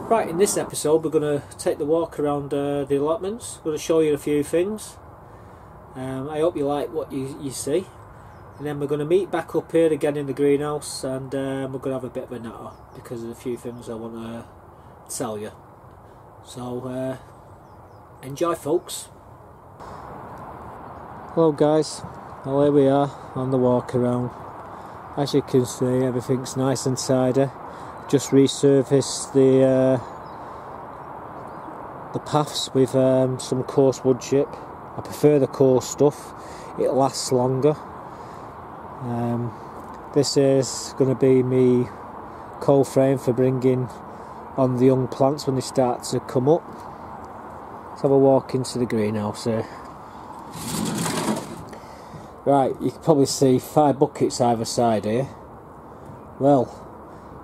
Right, in this episode we're going to take the walk around the allotments. We're going to show you a few things. I hope you like what you see. And then we're going to meet back up here again in the greenhouse, and we're going to have a bit of a natter because of a few things I want to tell you. So enjoy, folks. Hello guys, well here we are on the walk around. As you can see, everything's nice and tidy. Just resurfaced the paths with some coarse wood chip. I prefer the coarse stuff, it lasts longer. This is going to be me cold frame for bringing on the young plants when they start to come up. Let's have a walk into the greenhouse here. Right, you can probably see 5 buckets either side here. Well,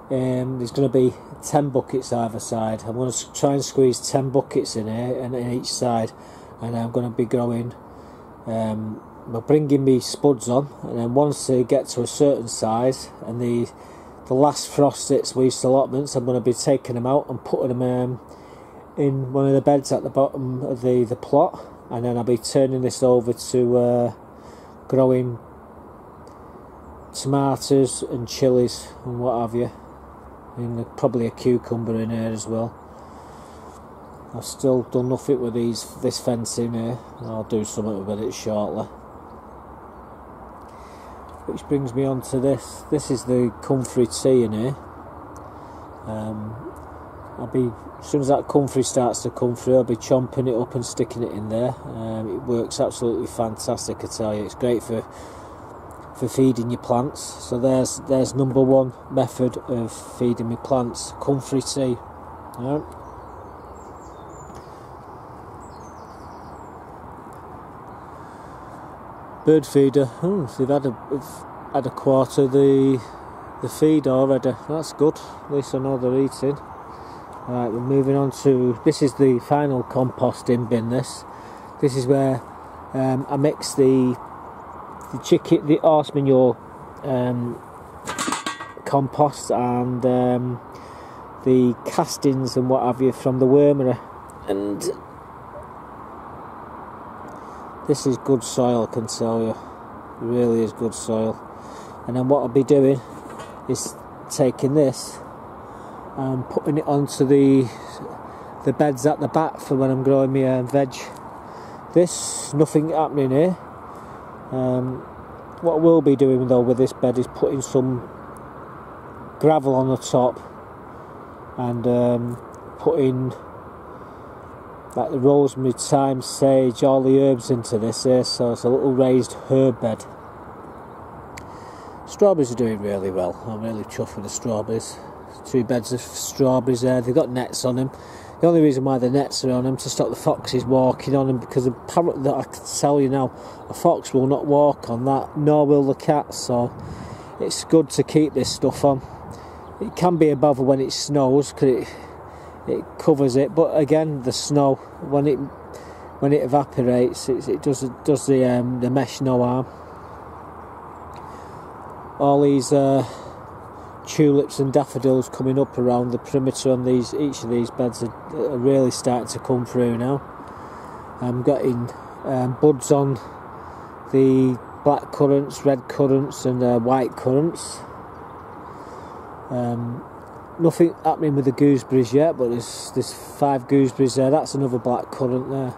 there's going to be 10 buckets either side. I'm going to try and squeeze 10 buckets in here and in each side, and I'm going to be growing. We're bringing me spuds on, and then once they get to a certain size and the last frost hits Weaste Allotments, I'm going to be taking them out and putting them in one of the beds at the bottom of the plot, and then I'll be turning this over to growing tomatoes and chilies and what have you, and probably a cucumber in here as well. I've still done nothing with this fencing here, and I'll do something with it shortly. Which brings me on to this. This is the comfrey tea in here. As soon as that comfrey starts to come through, I'll be chomping it up and sticking it in there. It works absolutely fantastic, I tell you. It's great for feeding your plants. So there's number one method of feeding my plants, comfrey tea. Right. Bird feeder. They've had a quarter of the feed already. That's good. At least I know they're eating. Right, we're moving on to, this is the final composting bin. This is where I mix the horse manure compost and the castings and what have you from the wormery, and this is good soil, I can tell you. It really is good soil. And then what I'll be doing is taking this and putting it onto the beds at the back for when I'm growing my veg. Nothing happening here. What I will be doing though with this bed is putting some gravel on the top and putting like the rosemary, thyme, sage, all the herbs into this here, so it's a little raised herb bed. Strawberries are doing really well. I'm really chuffed with the strawberries. 2 beds of strawberries there. They've got nets on them. The only reason why the nets are on them to stop the foxes walking on them, because apparently, I can tell you now, a fox will not walk on that, nor will the cat. So it's good to keep this stuff on. It can be a bother when it snows because it covers it, but again, the snow when it evaporates, it does the mesh no harm. All these tulips and daffodils coming up around the perimeter on each of these beds are really starting to come through now. I'm getting buds on the black currants, red currants and white currants. Nothing happening with the gooseberries yet, but there's 5 gooseberries there. That's another black currant there.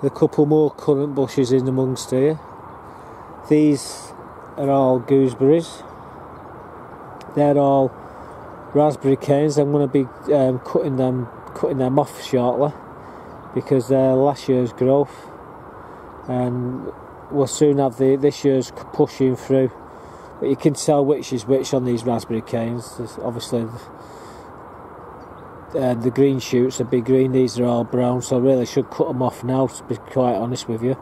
A couple more currant bushes in amongst here. These are all gooseberries. They're all raspberry canes. I'm going to be cutting them off shortly because they're last year's growth, and we'll soon have this year's pushing through. But you can tell which is which on these raspberry canes. There's obviously the green shoots are big green, these are all brown, so I really should cut them off now, to be quite honest with you.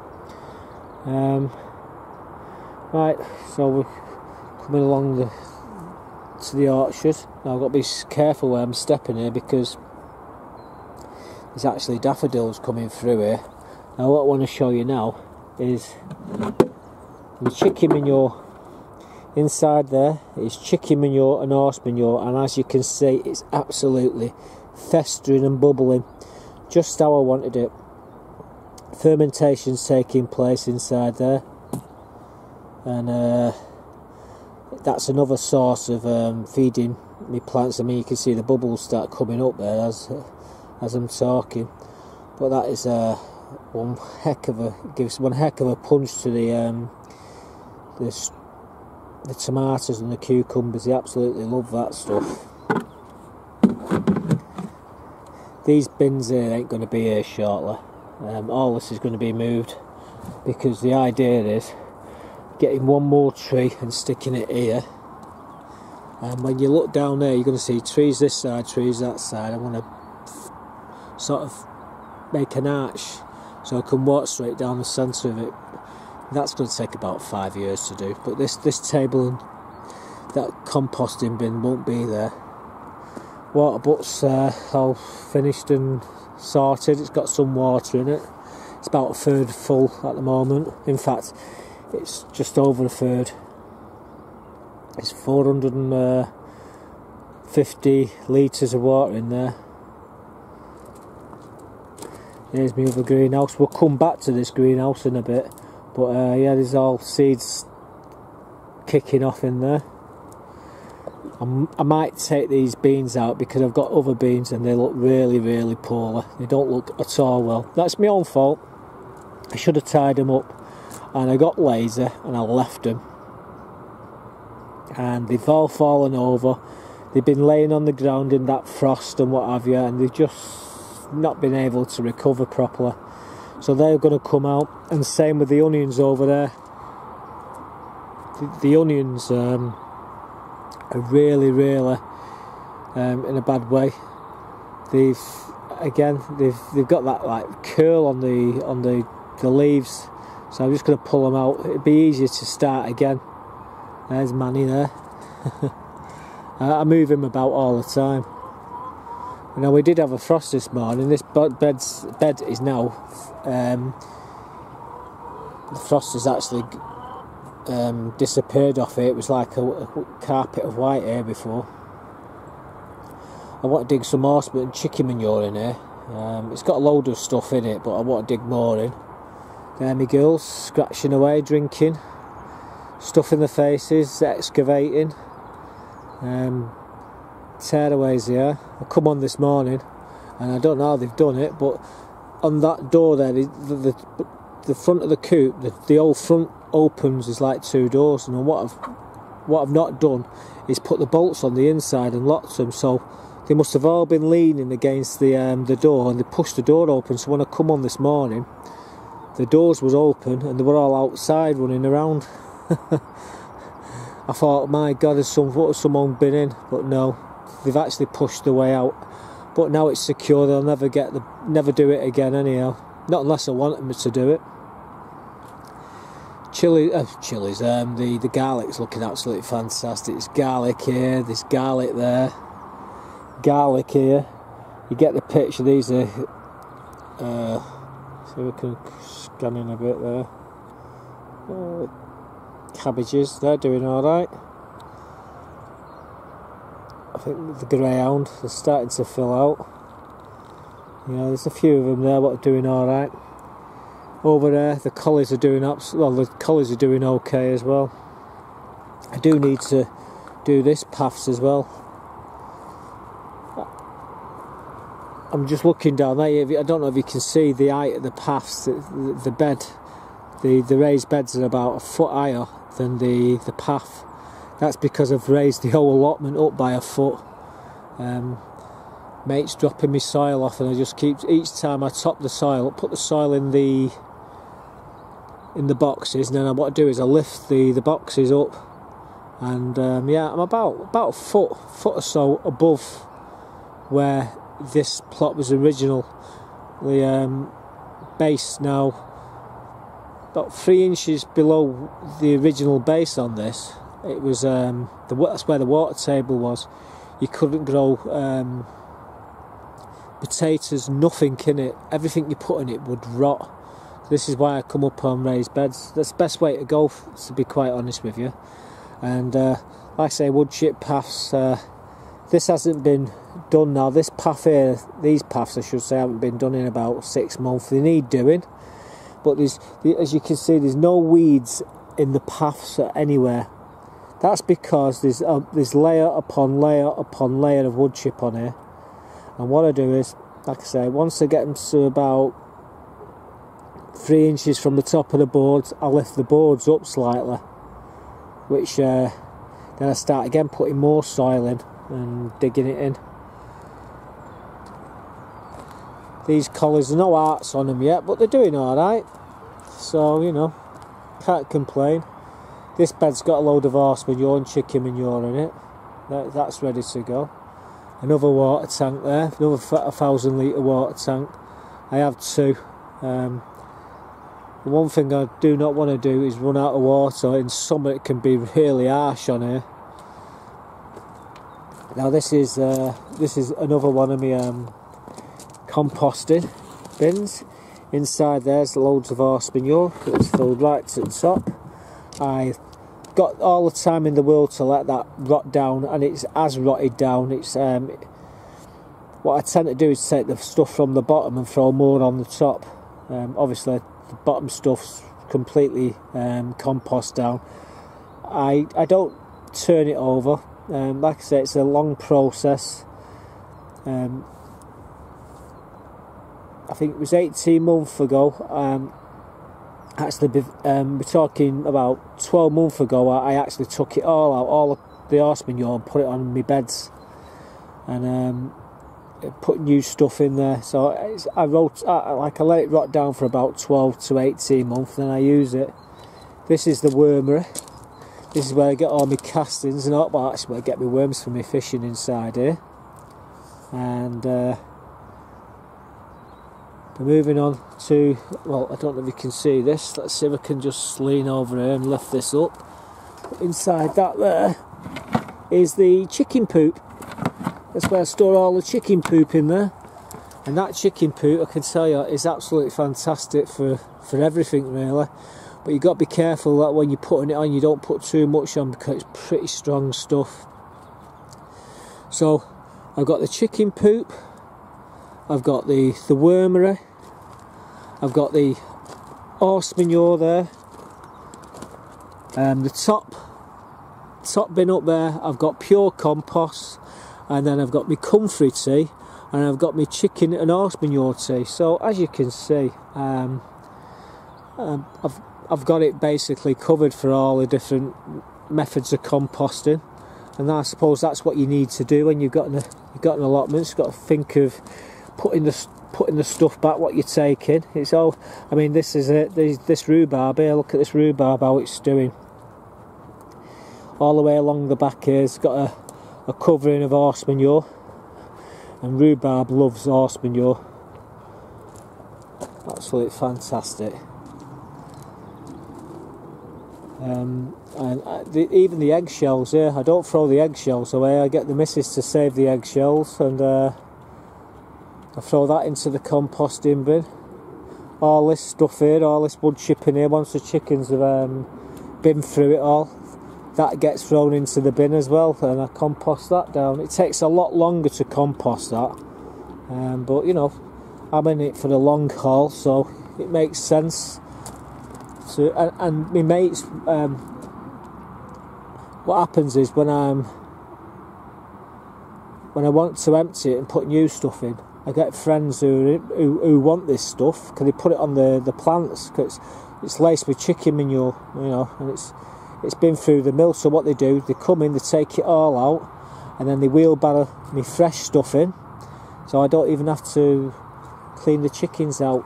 Right, so we're coming along to the orchard. Now I've got to be careful where I'm stepping here because there's actually daffodils coming through here. Now what I want to show you now is the chicken manure. Inside there is chicken manure and horse manure, and as you can see, it's absolutely festering and bubbling, just how I wanted it. Fermentation's taking place inside there, and that's another source of feeding me plants. I mean, you can see the bubbles start coming up there as I'm talking, but that is gives one heck of a punch to the tomatoes and the cucumbers. They absolutely love that stuff. These bins here ain't going to be here shortly. All this is going to be moved, because the idea is getting one more tree and sticking it here. And when you look down there, you're going to see trees this side, trees that side. I want to sort of make an arch so I can walk straight down the centre of it. That's going to take about 5 years to do, but this table and that composting bin won't be there. Water butt's all finished and sorted. It's got some water in it. It's about a third full at the moment. In fact, it's just over a third. It's 450 litres of water in there. Here's my other greenhouse. We'll come back to this greenhouse in a bit, but yeah, there's all seeds kicking off in there. I might take these beans out because I've got other beans and they look really, really poorly. They don't look at all well. That's my own fault. I should have tied them up, and I got lazy and I left them. And they've all fallen over. They've been laying on the ground in that frost and what have you, and they've just not been able to recover properly. So they're going to come out, and same with the onions over there. The onions are really, really in a bad way. They've got that like curl on the leaves, so I'm just going to pull them out. It'd be easier to start again. There's Manny there. I move him about all the time. Now, we did have a frost this morning. This bed is now the frost has actually disappeared off it. It was like a carpet of white here before. I want to dig some horse and chicken manure in here. It's got a load of stuff in it, but I want to dig more in. There my girls, scratching away, drinking, stuff in the faces, excavating. Tearaways here. I come on this morning, and I don't know how they've done it, but on that door there, the front of the coop, the old front opens is like two doors, and what I've not done is put the bolts on the inside and locked them, so they must have all been leaning against the door, and they pushed the door open. So when I come on this morning, the doors was open and they were all outside running around. I thought, my God, has someone been in? But no, they've actually pushed the way out. But now it's secure. They'll never do it again anyhow. Not unless I want them to do it. Chilies. The garlic's looking absolutely fantastic. There's garlic here. There's garlic there. Garlic here. You get the picture. These are. See if we can scan in a bit there. Cabbages. They're doing all right. I think the greyhound is starting to fill out. Yeah, there's a few of them there what are doing all right. Over there, the collies are doing the collies are doing okay as well. I do need to do this paths as well. I'm just looking down there. I don't know if you can see the height of the paths. The bed, the raised beds are about a foot higher than the path. That's because I've raised the whole allotment up by a foot. Mate's dropping my soil off, and I just keep, each time I top the soil, put the soil in the boxes, and then what I do is I lift the boxes up, and yeah, I'm about a foot or so above where this plot was original. The base now about 3 inches below the original base on this. It was that's where the water table was. You couldn't grow potatoes, nothing in it. Everything you put in it would rot. This is why I come up on raised beds. That's the best way to go, to be quite honest with you. And like I say, wood chip paths, this hasn't been done now. This path here, these paths I should say, haven't been done in about 6 months. They need doing, but as you can see, there's no weeds in the paths anywhere. That's because there's layer upon layer upon layer of wood chip on here. And what I do is, like I say, once I get them to about 3 inches from the top of the boards, I lift the boards up slightly, which then I start again putting more soil in and digging it in. These collars, are no arts on them yet, but they're doing alright, so you know, can't complain. This bed's got a load of horse manure and chicken manure in it. That's ready to go. Another water tank there, another 1,000 litre water tank. I have 2. The one thing I do not want to do is run out of water. In summer it can be really harsh on here. Now this is another one of my composting bins. Inside there's loads of horse manure that's filled right to the top. I got all the time in the world to let that rot down, and it has rotted down. It's what I tend to do is take the stuff from the bottom and throw more on the top. Obviously the bottom stuff's completely compost down. I don't turn it over. Like I say, it's a long process. I think it was 18 months ago. Actually, we're talking about 12 months ago. I actually took it all out, all of the horse manure, and put it on my beds, and put new stuff in there. So I let it rot down for about 12 to 18 months, then I use it. This is the wormery. This is where I get all my castings and all, but actually where I get my worms for my fishing inside here. And we're moving on to, well, I don't know if you can see this. Let's see if I can just lean over here and lift this up. Inside that there is the chicken poop. That's where I store all the chicken poop in there. And that chicken poop, I can tell you, is absolutely fantastic for everything really. But you've got to be careful that when you're putting it on, you don't put too much on, because it's pretty strong stuff. So I've got the chicken poop, I've got the wormery, I've got the horse manure there, the top bin up there, I've got pure compost, and then I've got my comfrey tea, and I've got my chicken and horse manure tea. So as you can see, I've got it basically covered for all the different methods of composting, and I suppose that's what you need to do when you've got an allotment. You've got to think of putting the stuff back, what you're taking. It's all, I mean, this is it. This rhubarb here. Look at this rhubarb, how it's doing. All the way along the back here, it's got a covering of horse manure, and rhubarb loves horse manure. Absolutely fantastic. Even the eggshells here, I don't throw the eggshells away. I get the missus to save the eggshells, and I throw that into the composting bin. All this stuff here, all this wood chip in here, once the chickens have been through it all, that gets thrown into the bin as well, and I compost that down. It takes a lot longer to compost that, but you know, I'm in it for the long haul, so it makes sense. So, and my mates, what happens is when I want to empty it and put new stuff in, I get friends who want this stuff, because they put it on the plants, because it's laced with chicken manure, you know, and it's been through the mill. So what they do, they come in, they take it all out, and then they wheelbarrow me fresh stuff in, so I don't even have to clean the chickens out.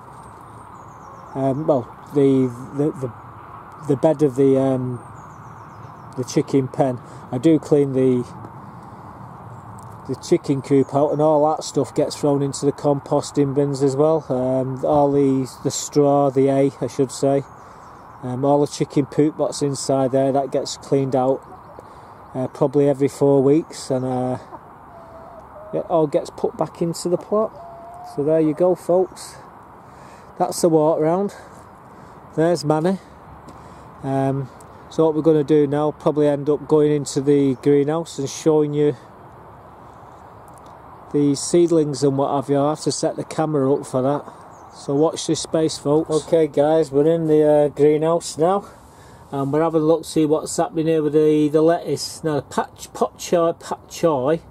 Well, the bed of the chicken pen, I do clean the chicken coop out, and all that stuff gets thrown into the composting bins as well. All the straw, the hay I should say, all the chicken poop that's inside there, that gets cleaned out probably every 4 weeks, and it all gets put back into the plot. So there you go, folks. That's the walk round. There's Manny. So what we're going to do now, probably end up going into the greenhouse and showing you the seedlings and what have you. I have to set the camera up for that. So watch this space, folks. Okay guys, we're in the greenhouse now. And we're having a look to see what's happening here with the lettuce. Now the pot choy,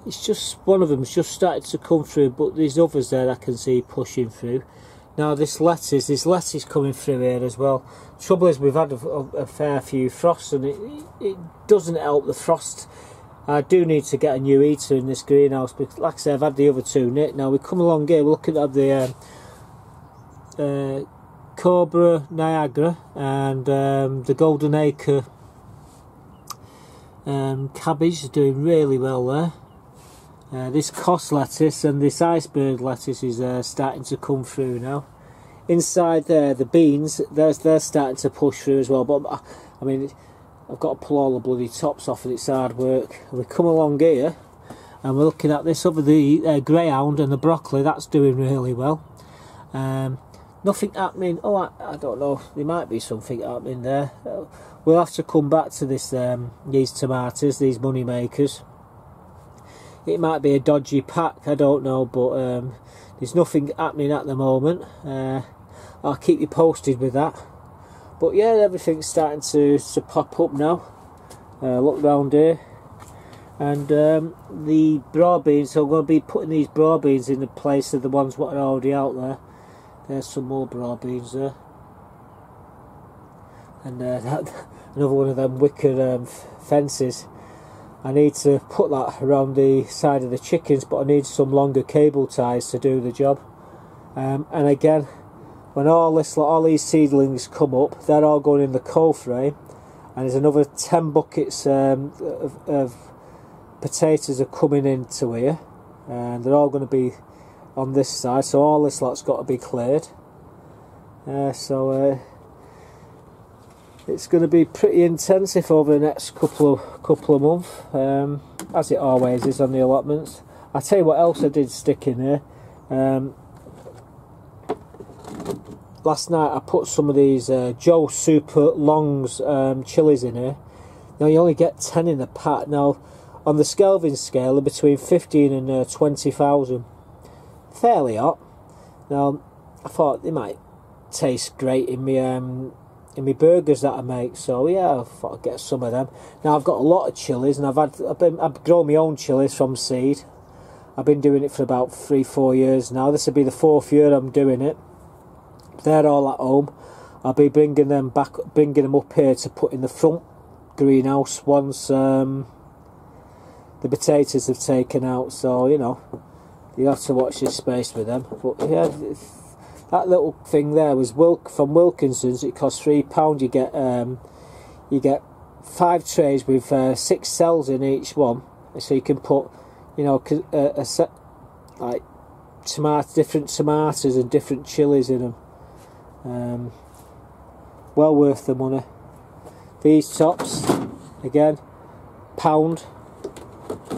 it's just, one of them's just started to come through, but there's others there I can see pushing through. Now this lettuce coming through here as well. Trouble is we've had a fair few frosts, and it doesn't help the frost. I do need to get a new heater in this greenhouse, because like I say, I've had the other two knit. Now we come along here, we're looking at the Cobra Niagara and the Golden Acre cabbage is doing really well there. This cos lettuce and this iceberg lettuce is starting to come through now. Inside there, the beans, they're starting to push through as well. But I mean, I've got to pull all the bloody tops off, and it's hard work. And we come along here, and we're looking at this over the greyhound and the broccoli. That's doing really well. Nothing happening. Oh, I don't know. There might be something happening there. We'll have to come back to this. These tomatoes, these money makers. It might be a dodgy pack, I don't know, but there's nothing happening at the moment. I'll keep you posted with that. But yeah, everything's starting to pop up now. Look round here. And the broad beans, so I'm going to be putting these broad beans in the place of the ones that are already out there. There's some more broad beans there. And another one of them wicker fences. I need to put that around the side of the chickens, but I need some longer cable ties to do the job. And again, when all these seedlings come up, they're all going in the coal frame, and there's another 10 buckets of potatoes are coming into here, and they're all going to be on this side, so all this lot's got to be cleared. It's going to be pretty intensive over the next couple of months, as it always is on the allotments. I tell you what else I did stick in here. Last night I put some of these Joe Super Longs chilies in here. Now you only get 10 in the pack. Now on the Skelvin scale, they're between 15 and 20,000. Fairly hot. Now I thought they might taste great in my burgers that I make, so yeah, I thought I'd get some of them. Now I've got a lot of chilies, and I've grown my own chilies from seed. I've been doing it for about 3-4 years now. This will be the 4th year I'm doing it. They're all at home. I'll be bringing them up here to put in the front greenhouse once the potatoes have taken out. So you know, you have to watch this space with them. But yeah, that little thing there was from Wilkinson's. It cost £3. You get 5 trays with 6 cells in each one, so you can put, you know, a set like different tomatoes and different chilies in them. Well worth the money. These tops again, £1.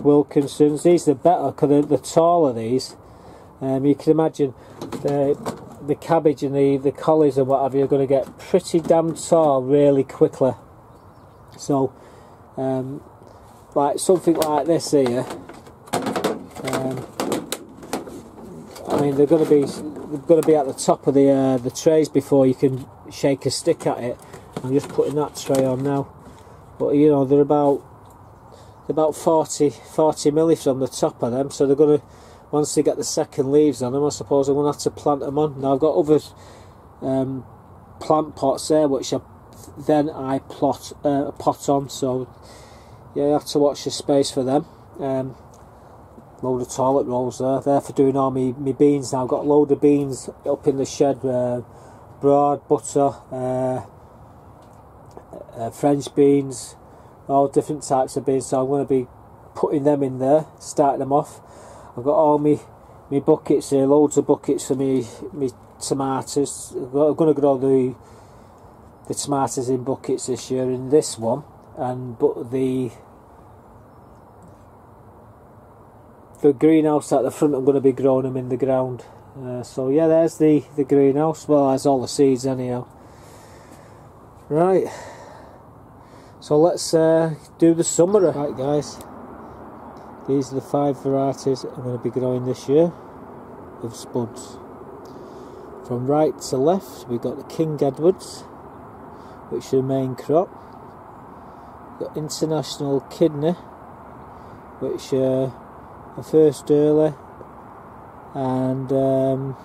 Wilkinson's. These are better because they're taller. These. You can imagine the cabbage and the collies and what have you are going to get pretty damn tall really quickly. So like something like this here, I mean they're going to be at the top of the trays before you can shake a stick at it. I'm just putting that tray on now, but you know they're about 40 milli from the top of them, so they're going to, once they get the second leaves on them, I suppose I'm going to have to plant them on. Now I've got other plant pots there which I pot on, so yeah, you have to watch the space for them. Load of toilet rolls there for doing all my beans. Now I've got a load of beans up in the shed, broad, butter, French beans, all different types of beans, so I'm going to be putting them in there, starting them off. I've got all my buckets here, loads of buckets for me tomatoes. I'm going to grow the tomatoes in buckets this year in this one, but the greenhouse at the front I'm going to be growing them in the ground. So yeah, there's the greenhouse. Well, there's all the seeds anyhow. Right, so let's do the summary. Right guys, These are the 5 varieties I'm going to be growing this year of spuds. From right to left we've got the King Edwards, which is the main crop. We've got International Kidney, which are the first early, and then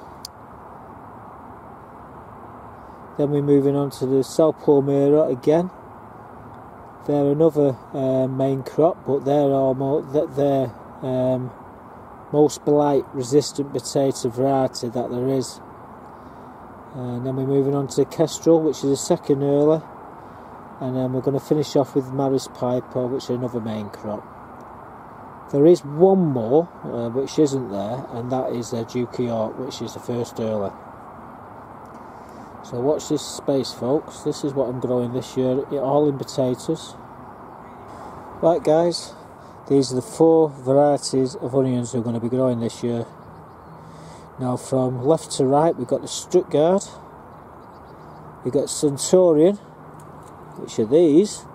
we're moving on to the South Palmyra again. They're another main crop, but they're most blight resistant potato variety that there is. And then we're moving on to Kestrel, which is the second early, and then we're going to finish off with Maris Piper, which is another main crop. There is one more which isn't there, and that is Duke of York, which is the first early. So watch this space, folks. This is what I'm growing this year, all in potatoes. Right guys, these are the 4 varieties of onions we're going to be growing this year. Now from left to right we've got the Stuttgart, we've got Centurion, which are these,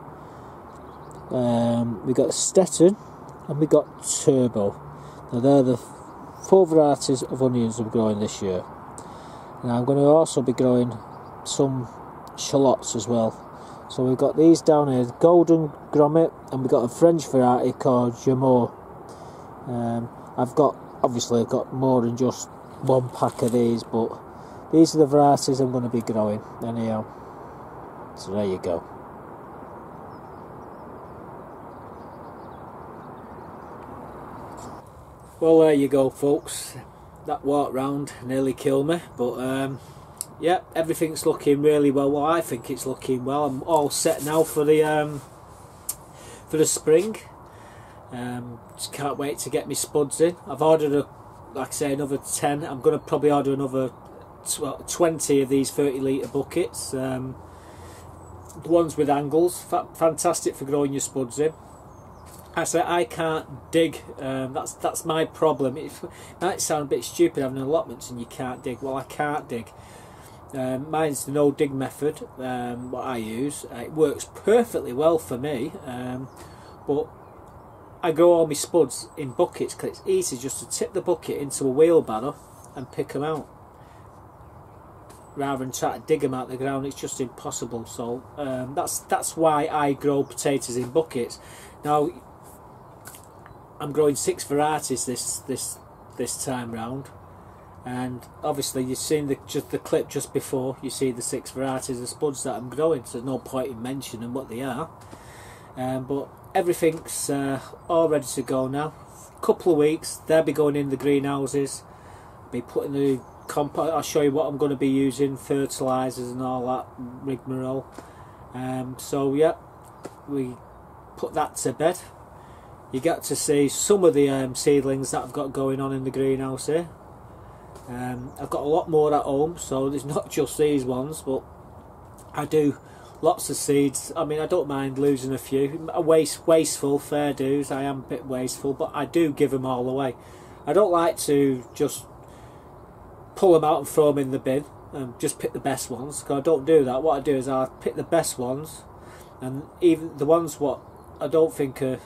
we've got Stetton, and we've got Turbo. Now they're the 4 varieties of onions I'm growing this year. Now I'm going to also be growing some shallots as well. So we've got these down here, Golden Grommet, and we've got a French variety called Jameau. I've got more than just 1 pack of these, but these are the varieties I'm going to be growing anyhow. So there you go. Well, there you go, folks. That walk round nearly killed me, but yeah, everything's looking really well. Well, I think it's looking well. I'm all set now for the spring. Just can't wait to get my spuds in. I've ordered like I say, another 10. I'm going to probably order another 20 of these 30-litre buckets. The ones with angles, fantastic for growing your spuds in. I say I can't dig. That's my problem. It might sound a bit stupid having allotments and you can't dig. Well, I can't dig. Mine's the no dig method, what I use. It works perfectly well for me, but I grow all my spuds in buckets because it's easy just to tip the bucket into a wheelbarrow and pick them out, rather than try to dig them out of the ground. It's just impossible. So that's why I grow potatoes in buckets. Now I'm growing 6 varieties this time round. And obviously you've seen the clip just before. You see the 6 varieties of spuds that I'm growing, so there's no point in mentioning what they are. But everything's all ready to go now. Couple of weeks, they'll be going in the greenhouses. Be putting the compost. I'll show you what I'm going to be using, fertilizers and all that rigmarole. So yeah, we put that to bed. You get to see some of the seedlings that I've got going on in the greenhouse here. I've got a lot more at home, so there's not just these ones, but I do lots of seeds. I mean, I don't mind losing a few. Wasteful, fair dues. I am a bit wasteful, but I do give them all away. I don't like to just pull them out and throw them in the bin and just pick the best ones, because I don't do that. What I do is I pick the best ones, and even the ones what I don't think are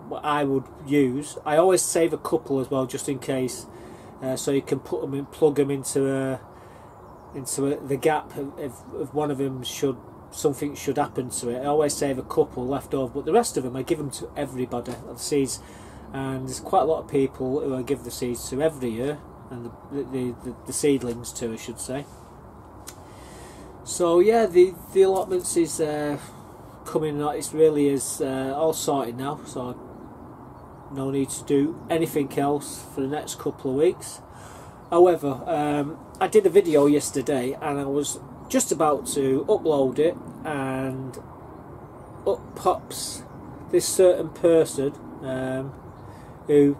what I would use, I always save a couple as well, just in case. So you can put them in, plug them into the gap if one of them something should happen to it. I always save a couple left over, but the rest of them I give them to everybody, the seeds. And there's quite a lot of people who I give the seeds to every year, and the seedlings too, I should say. So yeah, the allotments is coming. It really is all sorted now. So no need to do anything else for the next couple of weeks. However, I did a video yesterday and I was just about to upload it, and up pops this certain person who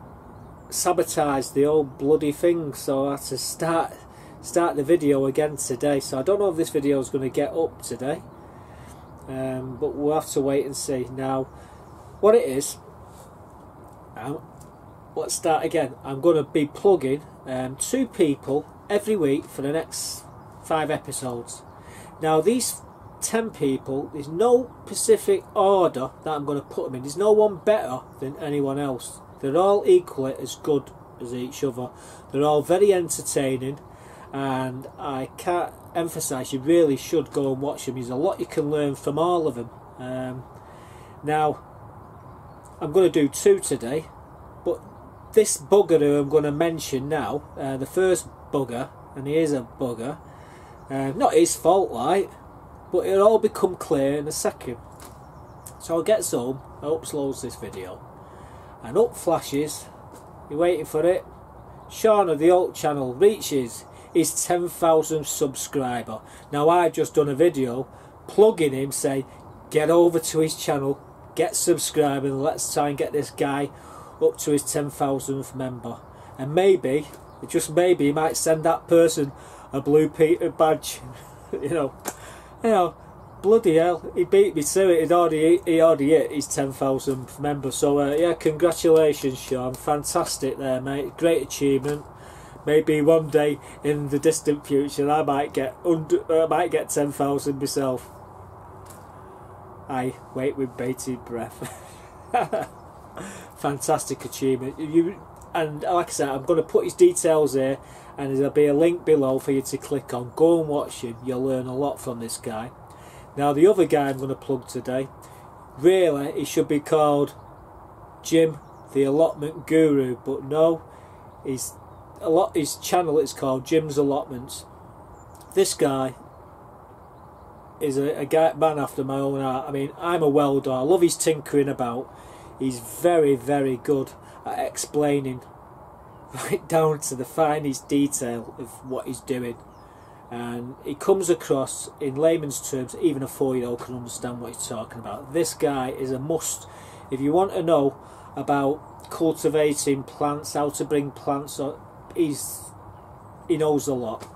sabotaged the whole bloody thing, so I had to start the video again today. So I don't know if this video is going to get up today, but we'll have to wait and see. Now what it is, let's start again. I'm going to be plugging 2 people every week for the next 5 episodes. Now these 10 people, there's no specific order that I'm going to put them in. There's no one better than anyone else. They're all equally as good as each other. They're all very entertaining, and I can't emphasise, you really should go and watch them. There's a lot you can learn from all of them. Now, I'm going to do 2 today, but this bugger who I'm going to mention now, the first bugger, and he is a bugger, not his fault, like, but it'll all become clear in a second. So I get home, I upload this video, and up flashes, you're waiting for it, Sean of the Alt channel reaches his 10,000 subscriber. Now I've just done a video plugging him, say get over to his channel, get subscribed, and let's try and get this guy up to his 10,000th member. And maybe, just maybe, he might send that person a Blue Peter badge. you know, bloody hell, he beat me to it. He already hit his 10,000th member. So yeah, congratulations, Sean. Fantastic there, mate. Great achievement. Maybe one day in the distant future, I might get 10,000 myself. I wait with bated breath. Fantastic achievement. And like I said, I'm going to put his details here, and there'll be a link below for you to click on. Go and watch him. You'll learn a lot from this guy. Now, the other guy I'm going to plug today, really, he should be called Jim the Allotment Guru, but no, his channel is called Jim's Allotments. This guy is a man after my own heart. I mean, I'm a welder. I love his tinkering about. He's very, very good at explaining right down to the finest detail of what he's doing. And he comes across, in layman's terms, even a 4-year-old can understand what he's talking about. This guy is a must. If you want to know about cultivating plants, how to bring plants up, he knows a lot.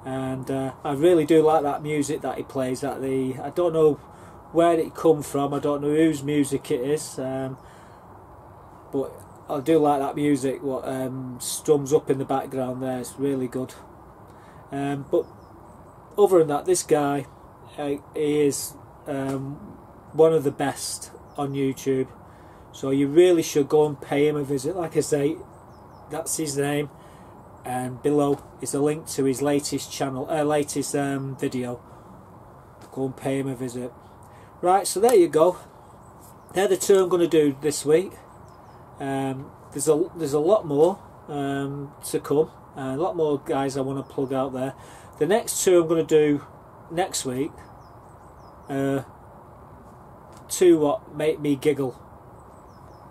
And I really do like that music that he plays. I don't know where it come from, I don't know whose music it is, but I do like that music, what strums up in the background there. It's really good. But other than that, this guy, he is one of the best on YouTube, so you really should go and pay him a visit. Like I say, that's his name, and below is a link to his latest channel, video. Go and pay him a visit. Right, so there you go. They're the 2 I'm going to do this week. There's a lot more to come. A lot more guys I want to plug out there. The next 2 I'm going to do next week. 2 what make me giggle.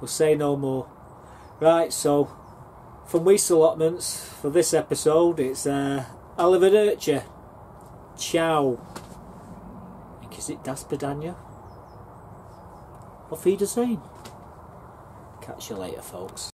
We'll say no more. Right, so from Weaste Allotments for this episode, it's Arrivederci. Ciao. Is it Das Bedania? Auf Wiedersehen. Catch you later, folks.